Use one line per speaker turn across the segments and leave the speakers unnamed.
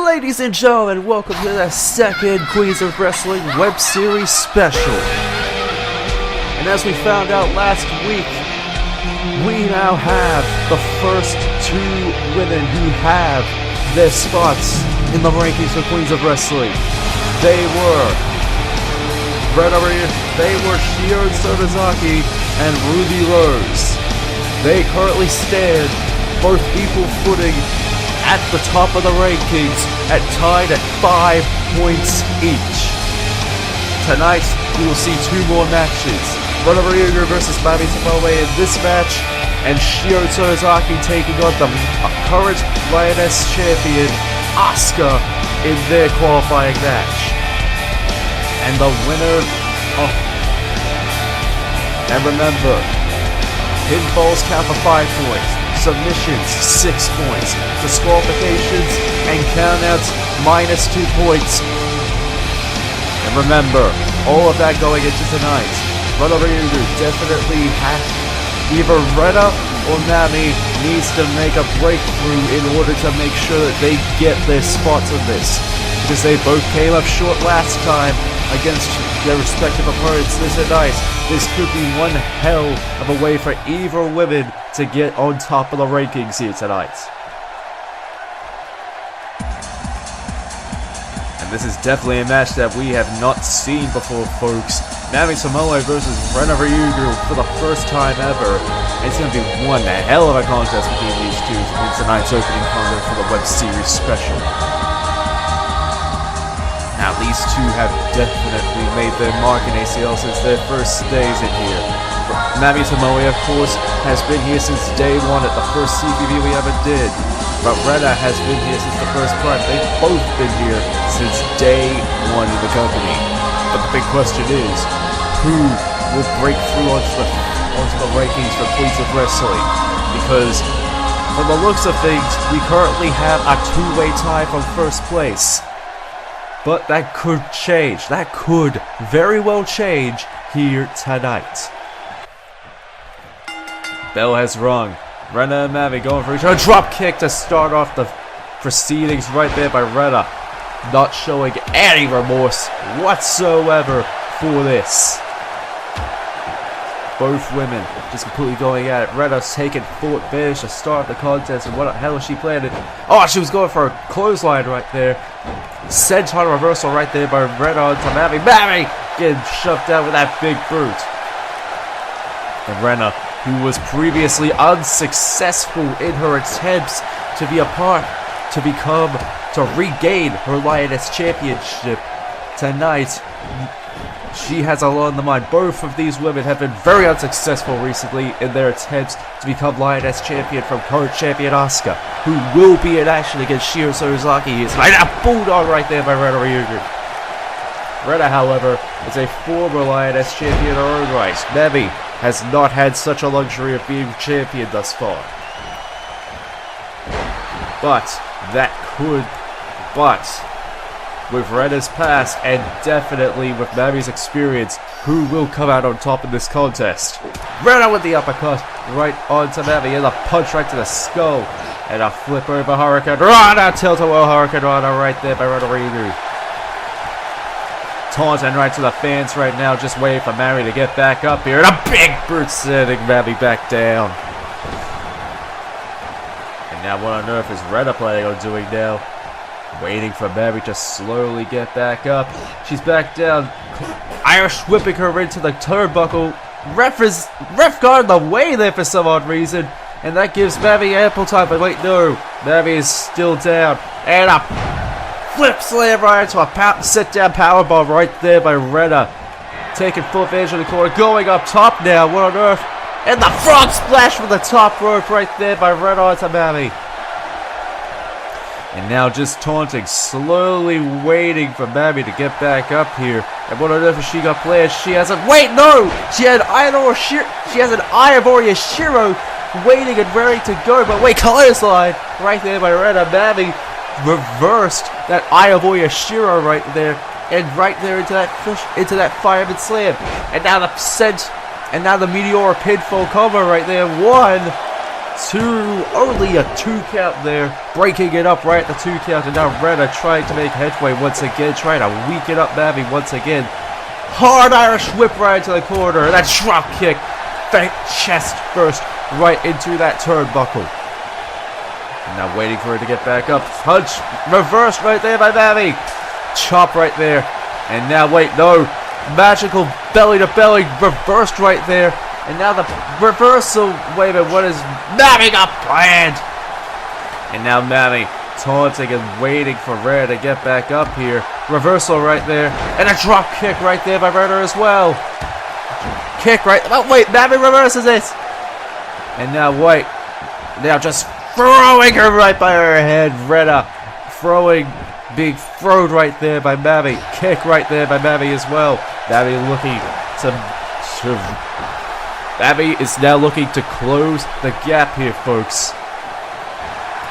Ladies and gentlemen, welcome to the second Queens of Wrestling web series special. And as we found out last week, we now have the first two women who have their spots in the rankings for Queens of Wrestling. They were Shion and Ruby Rose. They currently stand both equal footing at the top of the rankings, tied at 5 points each. Tonight, we will see two more matches. Rena versus Mami and Asuka in this match, and Shion taking on the current Lioness champion, Asuka, in their qualifying match. And the winner and remember, pinfalls count for 5 points. Submissions, 6 points. Disqualifications and countouts, -2 points. And remember, all of that going into tonight. Rena definitely has either Rena or Mami needs to make a breakthrough in order to make sure that they get their spots in this. Because they both came up short last time against their respective opponents this night. This could be one hell of a way for either women to get on top of the rankings here tonight. And this is definitely a match that we have not seen before, folks. Mami versus Rena for the first time ever. It's going to be one hell of a contest between these two in tonight's opening contest for the web series special. Now, these two have definitely made their mark in ACL since their first days in here. Mami, of course, has been here since day one at the first CPV we ever did. But Rena has been here since the first prime. They've both been here since day one in the company. But the big question is, who will break through onto the rankings for Queens of Wrestling? Because, from the looks of things, we currently have a two-way tie from first place. But that could change. That could very well change here tonight. Bell has rung. Rena and Mami going for each other. Drop kick to start off the proceedings right there by Rena. Not showing any remorse whatsoever for this. Both women just completely going at it. Rena's taking full advantage to start the contest. And what the hell is she planning? Oh, she was going for a clothesline right there. Senton reversal right there by Rena onto Mami. Mami getting shoved down with that big boot. And Rena, who was previously unsuccessful in her attempts to regain her Lioness Championship tonight, she has a lot on the mind. Both of these women have been very unsuccessful recently in their attempts to become Lioness Champion from current champion Asuka, who will be in action against Shion here tonight. A bulldog right there by Rena. Rena, however, is a former Lioness Champion in her own right. Mami has not had such a luxury of being champion thus far. But with Rena's past and definitely with Mami's experience, who will come out on top in this contest? Rena with the uppercut right onto Mami, and a punch right to the skull, and a flip over Hurricane Rana, tilt-a-whirl Hurricane Rana right there by Rena. Taunting right to the fans right now, just waiting for Mami to get back up here, and a big boot sending Mami back down. And now what on earth is Rena planning on doing now? Waiting for Mami to slowly get back up. She's back down. Irish whipping her into the turnbuckle. Ref got in the way there for some odd reason. And that gives Mami ample time. But wait, no. Mami is still down. And a flip slam right into a sit-down powerbomb right there by Rena. Taking full advantage of the corner. Going up top now. What on earth? And the frog splash from the top rope right there by Rena onto Mami. And now just taunting, slowly waiting for Mami to get back up here. And what on earth has she got planned? She has a... Wait, no! She has an Eye of Oriyashiro waiting and ready to go. But wait, clothesline right there by Rena. Mami reversed that Eye of Oriyashiro right there. And right there into that fireman slam. And now the Meteora pinfall combo right there. 1, Only a 2 count there, breaking it up right at the 2 count, and now Rena trying to make headway once again, trying to weaken up Mami once again. Hard Irish whip right into the corner, and that drop kick, chest first, right into that turnbuckle. And now waiting for her to get back up, punch, reversed right there by Mami. Chop right there, and now wait, no, magical belly to belly, reversed right there. And now the reversal. Wait a minute, what is Mami got planned? And now Mami taunting and waiting for Rena to get back up here. Reversal right there. And a drop kick right there by Rena as well. Kick right. Oh, wait, Mami reverses it. And now wait. Now just throwing her right by her head. Rena throwing. Being thrown right there by Mami. Kick right there by Mami as well. Mami looking to Mami is now looking to close the gap here, folks.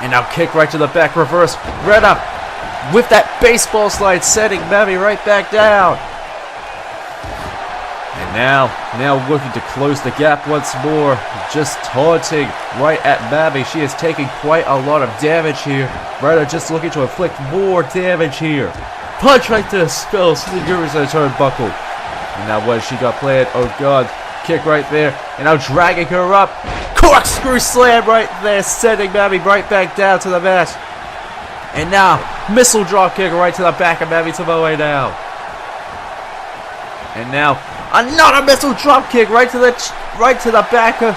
And now kick right to the back, reverse. Rena with that baseball slide, setting Mami right back down. And now looking to close the gap once more. Just taunting right at Mami. She is taking quite a lot of damage here. Rena just looking to inflict more damage here. Punch right to the skull, Sliguri's in the turnbuckle. And now what she got planned? Oh god. Kick right there, and now dragging her up. Corkscrew slam right there, sending Mami right back down to the mat. And now missile drop kick right to the back of Mami Tomoe now. And now another missile drop kick right to the back of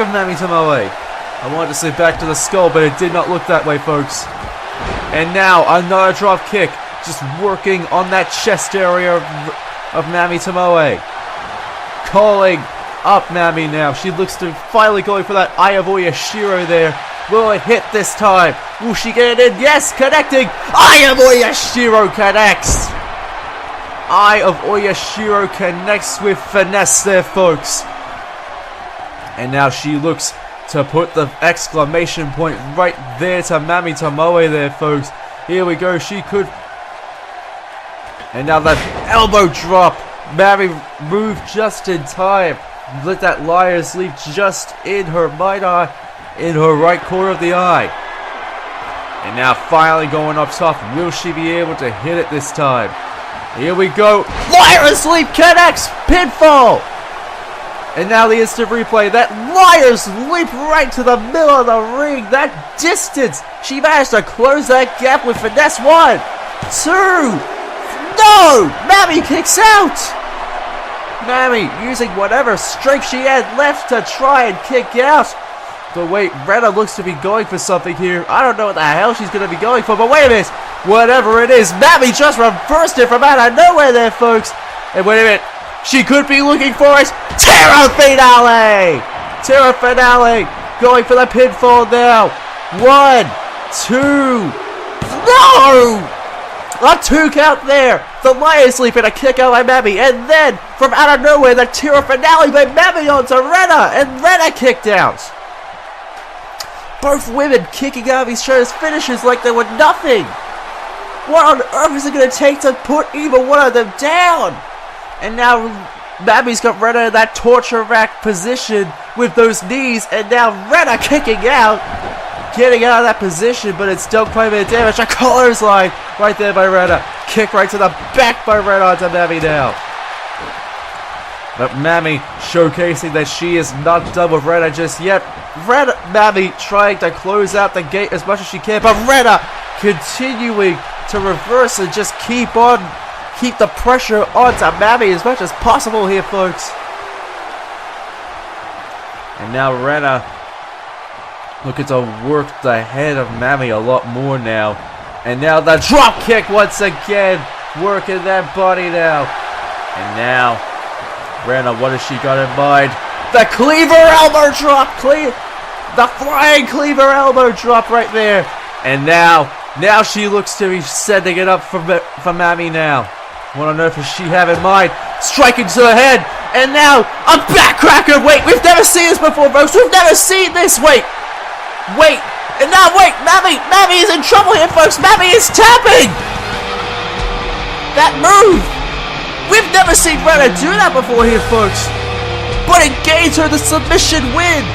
Mami Tomoe. I wanted to say back to the skull, but it did not look that way, folks. And now another drop kick, just working on that chest area of Mami Tomoe. Calling up Mami now. She looks to finally going for that Eye of Oyashiro there. Will it hit this time? Will she get it in? Yes, connecting. Eye of Oyashiro connects. Eye of Oyashiro connects with finesse there, folks. And now she looks to put the exclamation point right there to Mami Tomoe there, folks. Here we go. She could. And now that elbow drop. Mami moved just in time. Let that liar's leap just in her right eye, in her right corner of the eye. And now finally going up top. Will she be able to hit it this time? Here we go. Liar's leap connects. Pinfall. And now the instant replay. That liar's leap right to the middle of the ring. That distance. She managed to close that gap with finesse. 1, 2. No! Mami kicks out! Mami using whatever strength she had left to try and kick out. But wait, Rena looks to be going for something here. I don't know what the hell she's going to be going for, but wait a minute. Whatever it is, Mami just reversed it from out of nowhere there, folks. And wait a minute. She could be looking for it. Terra Finale! Terra Finale going for the pinfall now. 1, 2. No! A 2 count there. The Lions leap and a kick out by Mami. And then, from out of nowhere, the Terra Finale by Mami onto Rena. And Rena kicked out. Both women kicking out of each other's finishes like they were nothing. What on earth is it going to take to put either one of them down? And now Mami's got Rena in that torture rack position with those knees. And now Rena kicking out. Getting out of that position, but it's still quite a bit of damage. A clothesline right there by Rena. Kick right to the back by Rena onto Mami now. But Mami showcasing that she is not done with Rena just yet. Mami trying to close out the gate as much as she can, but Rena continuing to reverse and just keep the pressure onto Mami as much as possible here, folks. And now Rena looking to work the head of Mami a lot more now. And now the drop kick once again. Working that body now. And now, Rena, what has she got in mind? The cleaver elbow drop. The flying cleaver elbow drop right there. And now she looks to be sending it up for Mami now. What on earth does she have in mind? Striking to the head. And now, a backcracker. Wait, we've never seen this before, folks. We've never seen this. Wait, and now wait, Mami is in trouble here, folks. Mami is tapping. That move. We've never seen Rena do that before here, folks. But it gains her the submission win.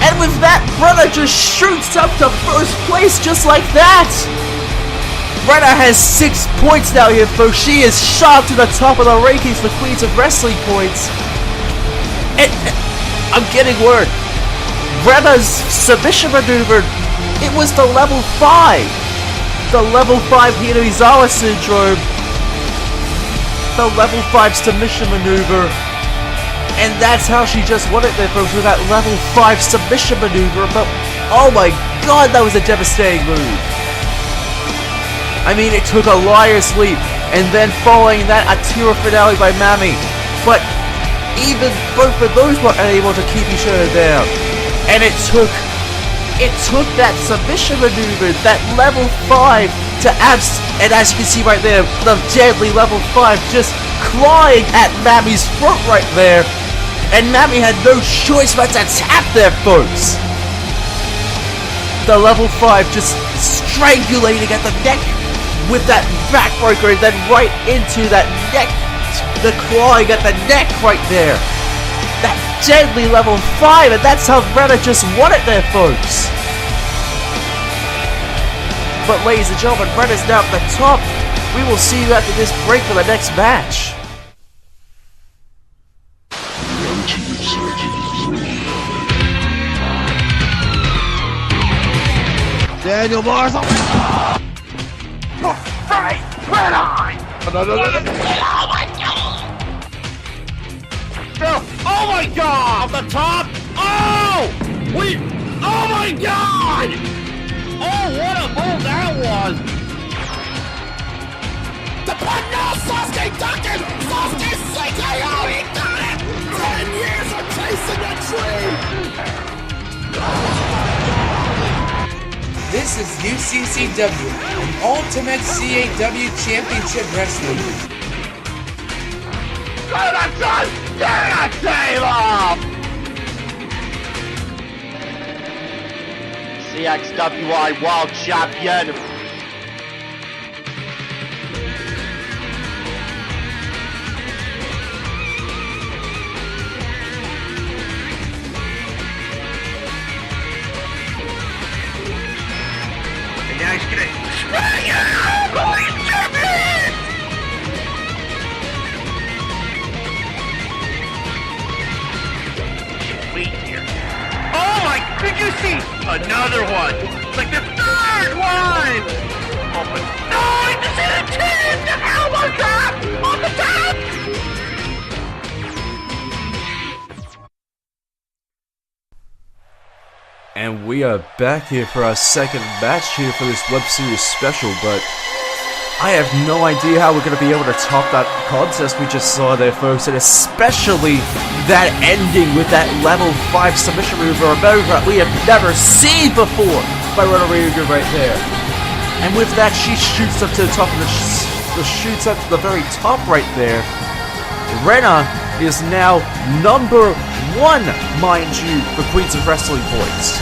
And with that, Rena just shoots up to first place just like that. Rena has 6 points now here, folks. She is shot to the top of the rankings for Queens of Wrestling points. And I'm getting word. Rena's submission maneuver, it was the level 5. The level 5 Hinoizawa syndrome. The level 5 submission maneuver. And that's how she just won it there, folks, with that level 5 submission maneuver. But, oh my god, that was a devastating move. I mean, it took a liar's leap, and then following that, a Tira finale by Mami. But even both of those were unable to keep each other down. And it took that submission maneuver, that level 5, to and as you can see right there, the deadly level 5 just clawing at Mami's throat right there. And Mami had no choice but to tap there, folks. The level 5 just strangulating at the neck with that backbreaker, and then right into that neck, the clawing at the neck right there. That deadly level 5, and that's how Rena just won it there, folks. But ladies and gentlemen, Rena's now at the top. We will see you after this break for the next match.
Daniel Mars.
Right, right on!
No.
Oh my god!
Off the top.
Oh! Oh my god!
Oh, what a move that was!
The pun now, Sasuke Duncan! Sasuke CKO! He got it! 10 years of chasing the dream!
This is UCCW, the Ultimate CAW Championship Wrestling.
Jonathan! Get a table!
CXWI World Champion.
And now he's gonna spring it out! Police champion! Wait here. Oh my, did you see? Another one! Like the third one! Oh my, no, I just hit a 10! The elbow drop! On the top!
And we are back here for our second match here for this web series special, but I have no idea how we're going to be able to top that contest we just saw there, folks, and especially that ending with that level 5 submission move or a move that we have never seen before by Rena right there. And with that, she shoots up to the top of shoots up to the very top right there. Rena is now number 1, mind you, for Queens of Wrestling points.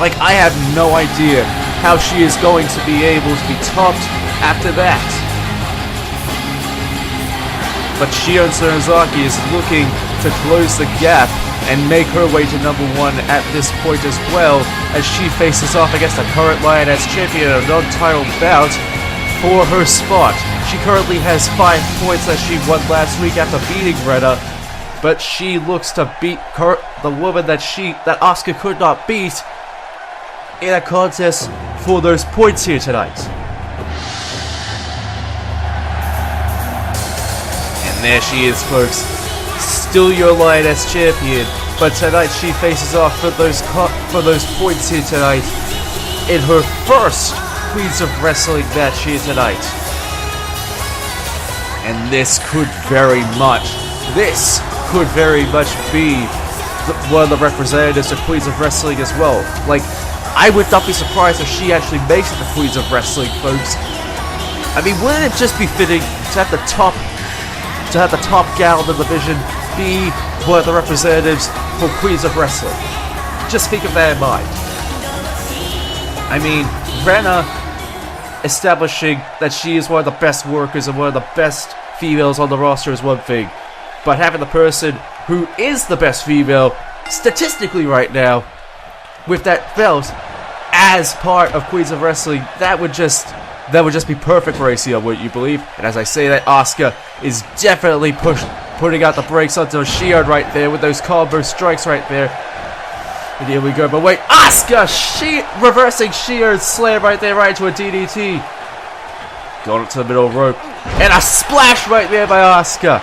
Like, I have no idea how she is going to be able to be topped after that. But Shion is looking to close the gap and make her way to number 1 at this point as well, as she faces off against the current Lioness champion in a non-title bout for her spot. She currently has 5 points that she won last week after beating Rena, but she looks to beat the woman that Asuka could not beat in a contest for those points here tonight. And there she is, folks, still your Lioness champion, but tonight she faces off for those points here tonight in her first Queens of Wrestling match here tonight. And this could very much be one of the representatives of Queens of Wrestling as well. Like, I would not be surprised if she actually makes it to Queens of Wrestling, folks. I mean, wouldn't it just be fitting to have the top gal in the division be one of the representatives for Queens of Wrestling? Just think of that in mind. I mean, Rena establishing that she is one of the best workers and one of the best females on the roster is one thing, but having the person who is the best female statistically right now, with that belt as part of Queens of Wrestling, that would just be perfect for ACL, wouldn't you believe? And as I say that, Asuka is definitely putting out the brakes onto Shion right there with those combo strikes right there. And here we go, but wait, Asuka, reversing Shion's slam right there, right into a DDT. Going up to the middle rope. And a splash right there by Asuka.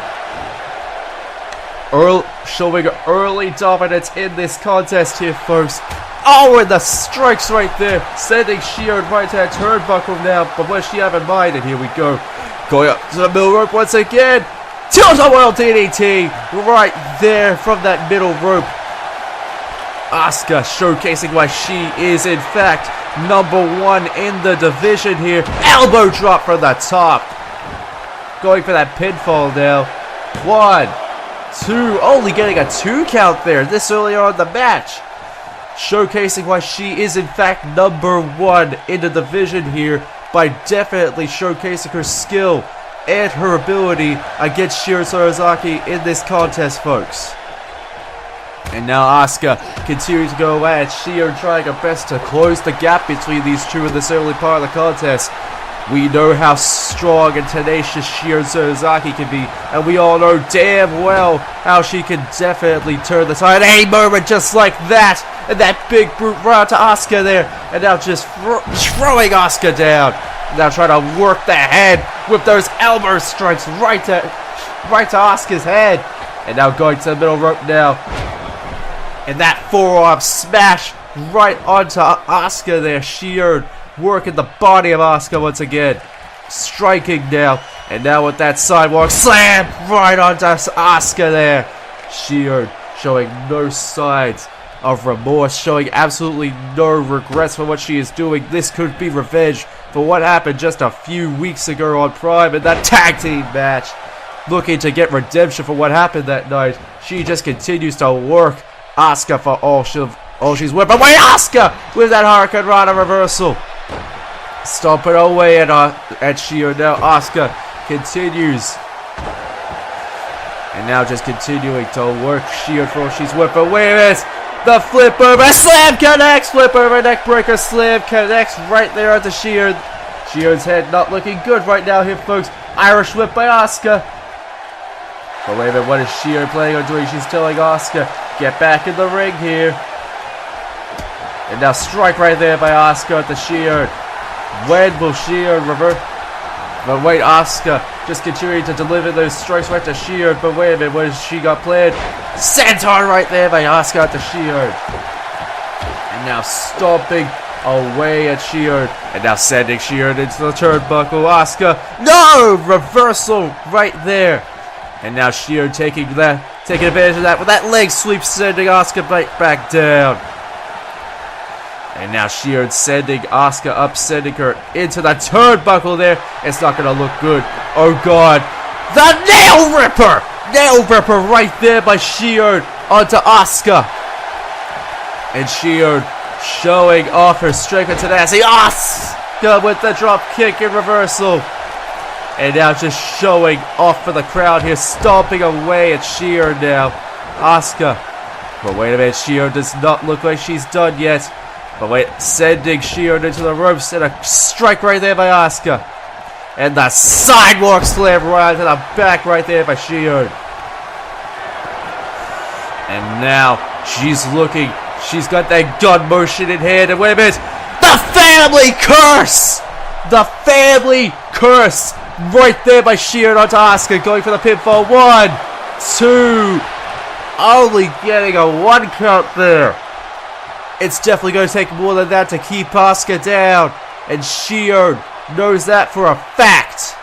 Showing early dominance in this contest here, folks. Oh, and the strikes right there. Sending Shion right to that turnbuckle now. But what does she have in mind? And here we go. Going up to the middle rope once again. Tilt-a-whirl DDT. Right there from that middle rope. Asuka showcasing why she is, in fact, #1 in the division here. Elbow drop from the top. Going for that pinfall now. 1, 2. Only getting a 2 count there this early on in the match. Showcasing why she is, in fact, #1 in the division here by definitely showcasing her skill and her ability against Shion Sarazaki in this contest, folks. And now Asuka continues to go at Shion, trying her best to close the gap between these two in this early part of the contest. We know how strong and tenacious Shion Sarazaki can be, and we all know damn well how she can definitely turn the tide at any moment, just like that. And that big brute right to Asuka there, and now just throwing Asuka down. Now trying to work the head with those elbow strikes right to Asuka's head. And now going to the middle rope now. And that forearm smash right onto Asuka there. Shion working the body of Asuka once again. Striking now. And now with that sidewalk slam right onto Asuka there. Shion showing no signs of remorse, showing absolutely no regrets for what she is doing. This could be revenge for what happened just a few weeks ago on Prime in that tag team match. Looking to get redemption for what happened that night. She just continues to work Asuka for all she's worth. But wait, Asuka with that Hurricane Rana reversal. Stomping away at Shion now. Asuka continues. And now just continuing to work Shion for all she's worth. But wait a minute. The flip over slam connects. Flip over neck breaker slam connects right there onto Shion. Shion's head not looking good right now here, folks. Irish whip by Asuka. But wait a minute, what is Shion planning on doing? She's telling Asuka, get back in the ring here. And now strike right there by Asuka at the Shion. When will Shion revert? But wait, Asuka just continuing to deliver those strikes right to Shion. But wait a minute, what has she got planned? Senton right there by Asuka at the Shion. And now stomping away at Shion. And now sending Shion into the turnbuckle. Asuka, no! Reversal right there. And now Shion taking advantage of that with that leg sweep, sending Asuka back down. And now Shion sending Asuka up, sending her into the turnbuckle there. It's not going to look good. Oh God. The nail ripper! Nail ripper right there by Shion onto Asuka. And Shion showing off her strength and tenacity. Asuka with the drop kick in reversal. And now just showing off for the crowd here, stomping away at Shion now. Asuka. But wait a minute, Shion does not look like she's done yet. But wait, sending Shion into the ropes, and a strike right there by Asuka. And the sidewalk slam right to the back right there by Shion. And now she's looking, she's got that gun motion in hand, and wait a minute, the family curse! The family curse right there by Shion onto Asuka, going for the pinfall. 1, 2, only getting a 1 count there. It's definitely going to take more than that to keep Asuka down. And Shion knows that for a fact.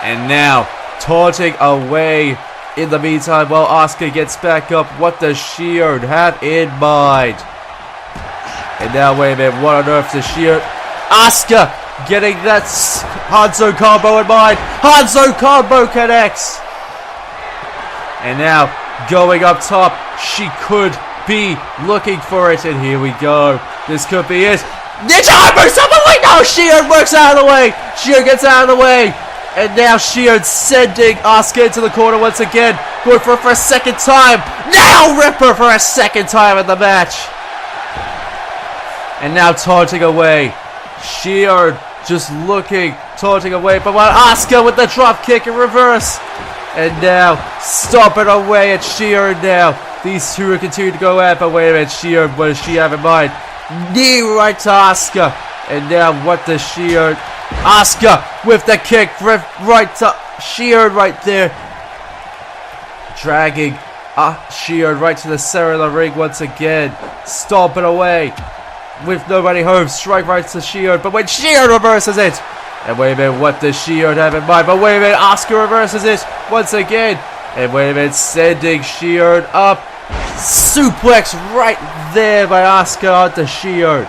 And now, taunting away in the meantime while Asuka gets back up. What does Shion have in mind? And now, wait a minute, what on earth does Shion... Asuka getting that Hanzo combo in mind. Hanzo combo connects. And now, going up top, she could be looking for it, and here we go. This could be it. Ninja armor, someone wait, no, Shion works out of the way. Shion gets out of the way, And now Shion sending Asuka into the corner once again. Going for it for a second time. Now Ripper for a second time in the match. And now taunting away. Shion just looking, taunting away. But Asuka with the drop kick in reverse. And now stomping away at Shion now. These two are continuing to go at, but wait a minute, Shion, what does she have in mind? Knee right to Asuka. And now what does Shion? Asuka with the kick right to Shion right there. Dragging Shion right to the center of the ring once again. Stomping away. With nobody home, strike right to Shion. But when Shion reverses it. And wait a minute, what does Shion have in mind? But wait a minute, Asuka reverses it once again. And wait a minute, sending Shion up. Suplex right there by Asuka onto Shion.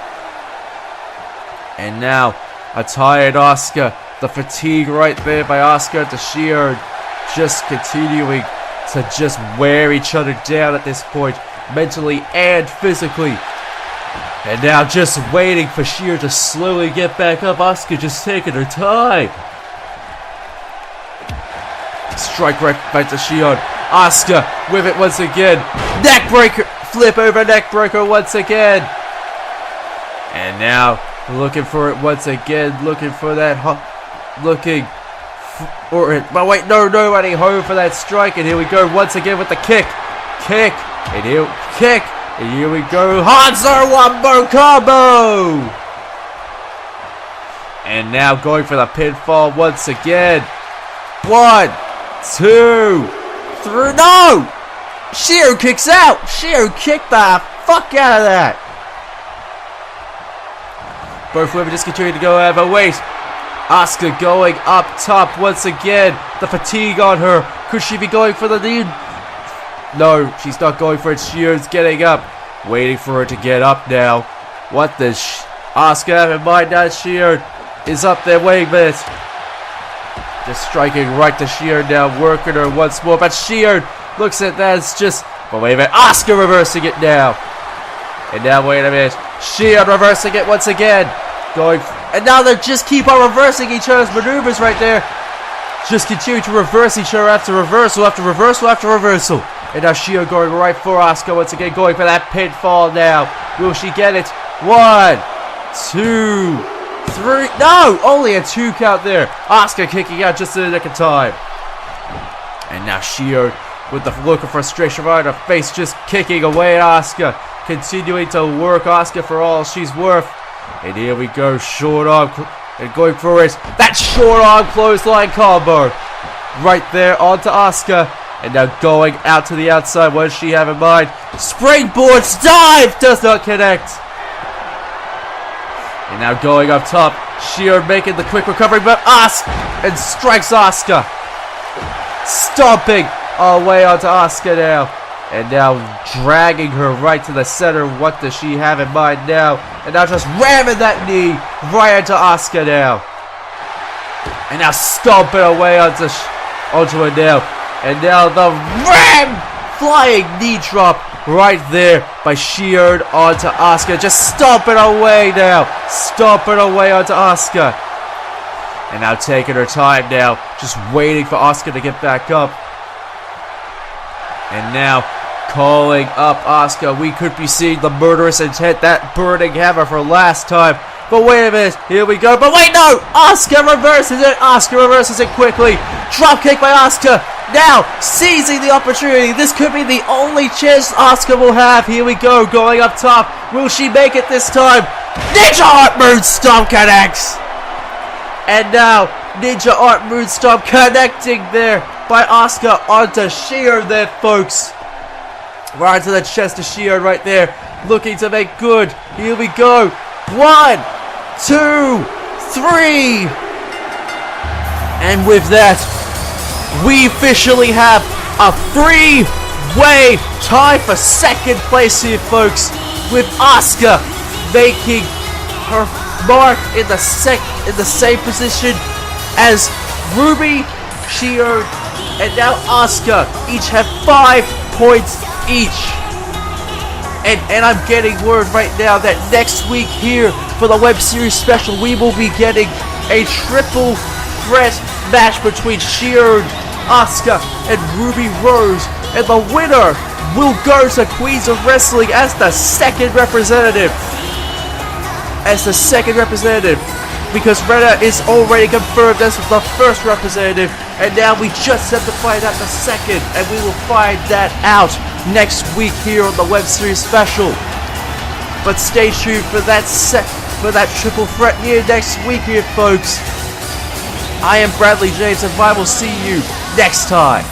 And now, a tired Asuka. The fatigue right there by Asuka to Shion. Just continuing to just wear each other down at this point. Mentally and physically. And now just waiting for Shion to slowly get back up. Asuka just taking her time. Strike right back to Shion. Asuka with it once again. Neck breaker. Flip over neck breaker once again. And now looking for it once again. Looking for that. Looking for it. But wait, no, nobody home for that strike. And here we go once again with the kick. Kick. And here, kick. And here we go. Hanzo Wombo combo. And now going for the pinfall once again. 1, 2, 3. No! Shion kicks out. Shion kicked the fuck out of that. Both women just continue to go out. But wait. Asuka going up top once again. The fatigue on her. Could she be going for the lead? No, she's not going for it. Shion's getting up. Waiting for her to get up now. What does Asuka have in mind now? Shion is up there. Wait a minute. Just striking right to Shion now. Working her once more. But Shion looks at that. It's just... But wait a minute. Asuka reversing it now. And now wait a minute. Shion reversing it once again. Going... And now they just keep on reversing each other's maneuvers right there. Just continue to reverse each other after reversal after reversal after reversal. And now Shion going right for Asuka once again. Going for that pinfall now. Will she get it? 1, 2, 3. No! Only a 2 count there. Asuka kicking out just in the nick of time. And now Shion with the look of frustration right on her face. Just kicking away at Asuka. Continuing to work Asuka for all she's worth. And here we go. Short arm. And going for it. That short arm clothesline combo. Right there onto Asuka. And now going out to the outside. What does she have in mind? Springboard dive! Does not connect. And now going up top. Shion making the quick recovery. But Asuka. And strikes Asuka. Stomping our way onto Asuka now. And now dragging her right to the center. What does she have in mind now? And now just ramming that knee right into Asuka now. And now stomping away onto it now. And now the ram flying knee drop right there by Shion onto Asuka. Just stomping away now. Stomping away onto Asuka. And now taking her time now. Just waiting for Asuka to get back up. And now calling up Asuka. We could be seeing the murderous intent, that burning hammer for last time. But wait a minute, here we go. But wait, no! Asuka reverses it. Asuka reverses it quickly. Drop kick by Asuka. Now seizing the opportunity. This could be the only chance Asuka will have. Here we go, going up top. Will she make it this time? Ninja Art Moonstomp connects. And now Ninja Art Moonstomp connecting there by Asuka onto Shion there, folks. Right to the chest of Shion right there. Looking to make good. Here we go. 1, 2, 3. And with that, we officially have a 3-way tie for second place here, folks. With Asuka making her mark in the same position as Ruby, Shion, and now Asuka. Each have 5 points each. And I'm getting word right now that next week here for the web series special, we will be getting a triple threat match between Shion, Asuka, and Ruby Rose, and the winner will go to Queens of Wrestling as the second representative. Because Rena is already confirmed as the first representative, and now we just have to find out the second, and we will find that out next week here on the Webseries special. But stay tuned for that triple threat here next week here, folks. I am Bradley James, and I will see you next time.